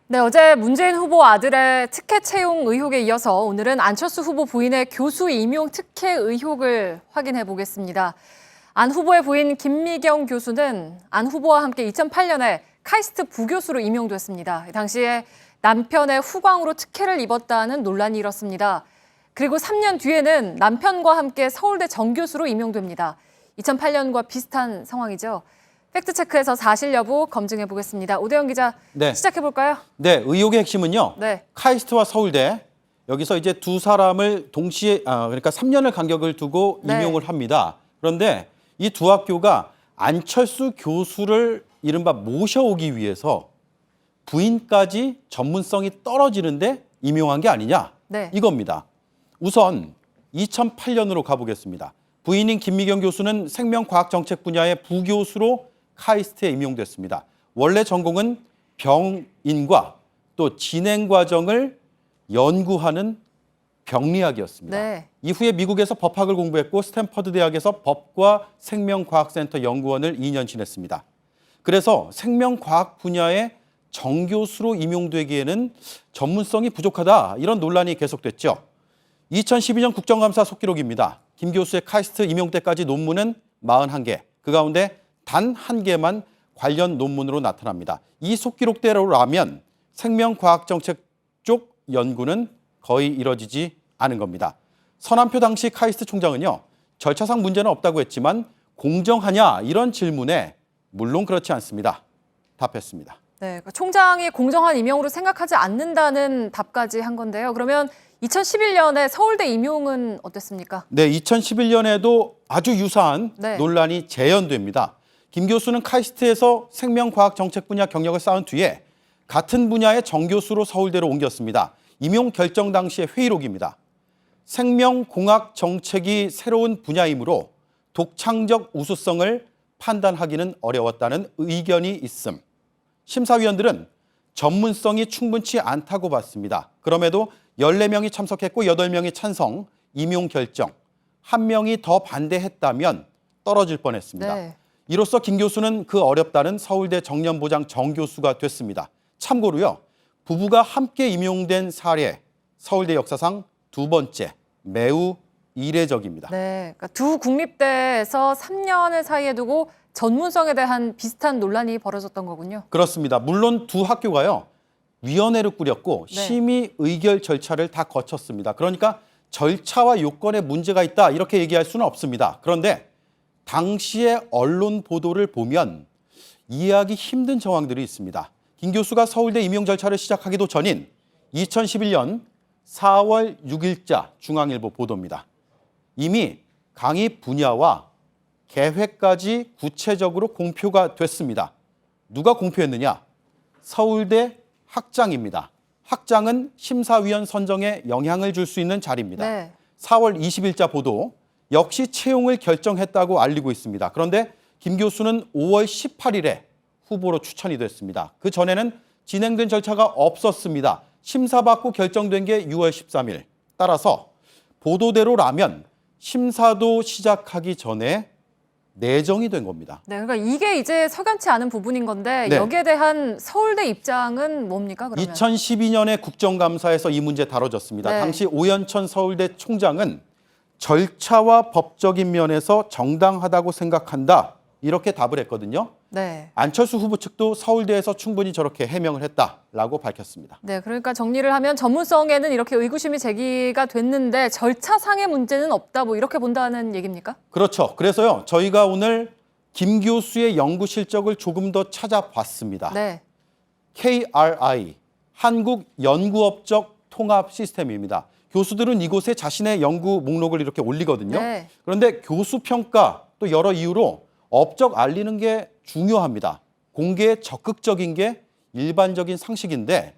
네, 어제 문재인 후보 아들의 특혜 채용 의혹에 이어서 오늘은 안철수 후보 부인의 교수 임용 특혜 의혹을 확인해 보겠습니다. 안 후보의 부인 김미경 교수는 안 후보와 함께 2008년에 카이스트 부교수로 임용됐습니다. 당시에 남편의 후광으로 특혜를 입었다는 논란이 일었습니다. 그리고 3년 뒤에는 남편과 함께 서울대 정교수로 임용됩니다. 2008년과 비슷한 상황이죠. 팩트체크해서 사실 여부 검증해 보겠습니다. 오대영 기자, 네. 시작해 볼까요? 네, 의혹의 핵심은요. 네. 카이스트와 서울대 여기서 이제 두 사람을 동시에 그러니까 3년을 간격을 두고 네. 임용을 합니다. 그런데 이 두 학교가 안철수 교수를 이른바 모셔오기 위해서 부인까지 전문성이 떨어지는데 임용한 게 아니냐? 네. 이겁니다. 우선 2008년으로 가보겠습니다. 부인인 김미경 교수는 생명과학정책 분야의 부교수로 카이스트에 임용됐습니다. 원래 전공은 병인과 또 진행 과정을 연구하는 병리학이었습니다. 네. 이후에 미국에서 법학을 공부했고 스탠퍼드 대학에서 법과 생명과학센터 연구원을 2년 지냈습니다. 그래서 생명과학 분야의 정교수로 임용되기에는 전문성이 부족하다, 이런 논란이 계속됐죠. 2012년 국정감사 속기록입니다. 김 교수의 카이스트 임용 때까지 논문은 41개, 그 가운데 단 1개만 관련 논문으로 나타납니다. 이 속기록대로라면 생명과학정책 쪽 연구는 거의 이뤄지지 않은 겁니다. 서남표 당시 카이스트 총장은요, 절차상 문제는 없다고 했지만 공정하냐, 이런 질문에 물론 그렇지 않습니다. 답했습니다. 네, 그러니까 총장이 공정한 임용으로 생각하지 않는다는 답까지 한 건데요. 그러면 2011년에 서울대 임용은 어땠습니까? 네, 2011년에도 아주 유사한 네. 논란이 재현됩니다. 김 교수는 카이스트에서 생명과학 정책 분야 경력을 쌓은 뒤에 같은 분야의 정교수로 서울대로 옮겼습니다. 임용 결정 당시의 회의록입니다. 생명공학 정책이 새로운 분야이므로 독창적 우수성을 판단하기는 어려웠다는 의견이 있음. 심사위원들은 전문성이 충분치 않다고 봤습니다. 그럼에도 14명이 참석했고 8명이 찬성, 임용 결정. 1명이 더 반대했다면 떨어질 뻔했습니다. 네. 이로써 김 교수는 그 어렵다는 서울대 정년보장 정교수가 됐습니다. 참고로요, 부부가 함께 임용된 사례, 서울대 역사상 2번째, 매우 이례적입니다. 네, 그러니까 두 국립대에서 3년을 사이에 두고 전문성에 대한 비슷한 논란이 벌어졌던 거군요. 그렇습니다. 물론 두 학교가요, 위원회를 꾸렸고 네. 심의 의결 절차를 다 거쳤습니다. 그러니까 절차와 요건에 문제가 있다, 이렇게 얘기할 수는 없습니다. 그런데 당시의 언론 보도를 보면 이해하기 힘든 정황들이 있습니다. 김 교수가 서울대 임용 절차를 시작하기도 전인 2011년 4월 6일자 중앙일보 보도입니다. 이미 강의 분야와 계획까지 구체적으로 공표가 됐습니다. 누가 공표했느냐? 서울대 학장입니다. 학장은 심사위원 선정에 영향을 줄 수 있는 자리입니다. 네. 4월 20일자 보도, 역시 채용을 결정했다고 알리고 있습니다. 그런데 김 교수는 5월 18일에 후보로 추천이 됐습니다. 그 전에는 진행된 절차가 없었습니다. 심사받고 결정된 게 6월 13일. 따라서 보도대로라면 심사도 시작하기 전에 내정이 된 겁니다. 네, 그러니까 이게 이제 석연치 않은 부분인 건데 네. 여기에 대한 서울대 입장은 뭡니까, 그러면? 2012년에 국정감사에서 이 문제 다뤄졌습니다. 네. 당시 오연천 서울대 총장은 절차와 법적인 면에서 정당하다고 생각한다, 이렇게 답을 했거든요. 네. 안철수 후보 측도 서울대에서 충분히 저렇게 해명을 했다라고 밝혔습니다. 네, 그러니까 정리를 하면 전문성에는 이렇게 의구심이 제기가 됐는데 절차상의 문제는 없다, 뭐 이렇게 본다는 얘기입니까? 그렇죠. 그래서요, 저희가 오늘 김 교수의 연구 실적을 조금 더 찾아봤습니다. 네. KRI, 한국연구업적 통합 시스템입니다. 교수들은 이곳에 자신의 연구 목록을 이렇게 올리거든요. 네. 그런데 교수 평가, 또 여러 이유로 업적 알리는 게 중요합니다. 공개에 적극적인 게 일반적인 상식인데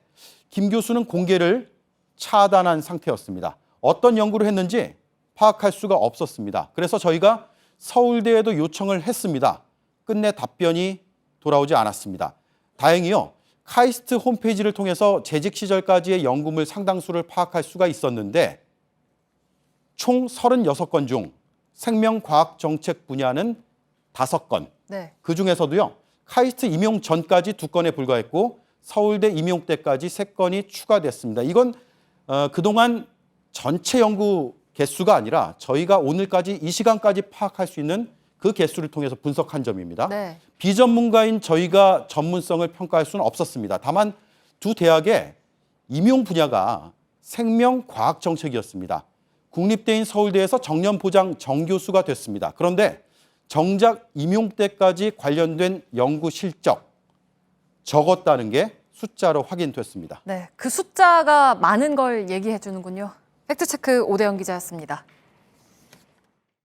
김 교수는 공개를 차단한 상태였습니다. 어떤 연구를 했는지 파악할 수가 없었습니다. 그래서 저희가 서울대에도 요청을 했습니다. 끝내 답변이 돌아오지 않았습니다. 다행히요, 카이스트 홈페이지를 통해서 재직 시절까지의 연구물 상당수를 파악할 수가 있었는데 총 36건 중 생명과학 정책 분야는 5건, 네. 그중에서도요, 카이스트 임용 전까지 2건에 불과했고 서울대 임용 때까지 3건이 추가됐습니다. 이건 그동안 전체 연구 개수가 아니라 저희가 오늘까지 이 시간까지 파악할 수 있는 그 개수를 통해서 분석한 점입니다. 네. 비전문가인 저희가 전문성을 평가할 수는 없었습니다. 다만 두 대학의 임용 분야가 생명과학 정책이었습니다. 국립대인 서울대에서 정년 보장 정교수가 됐습니다. 그런데 정작 임용 때까지 관련된 연구 실적 적었다는 게 숫자로 확인됐습니다. 네, 그 숫자가 많은 걸 얘기해 주는군요. 팩트체크 오대영 기자였습니다.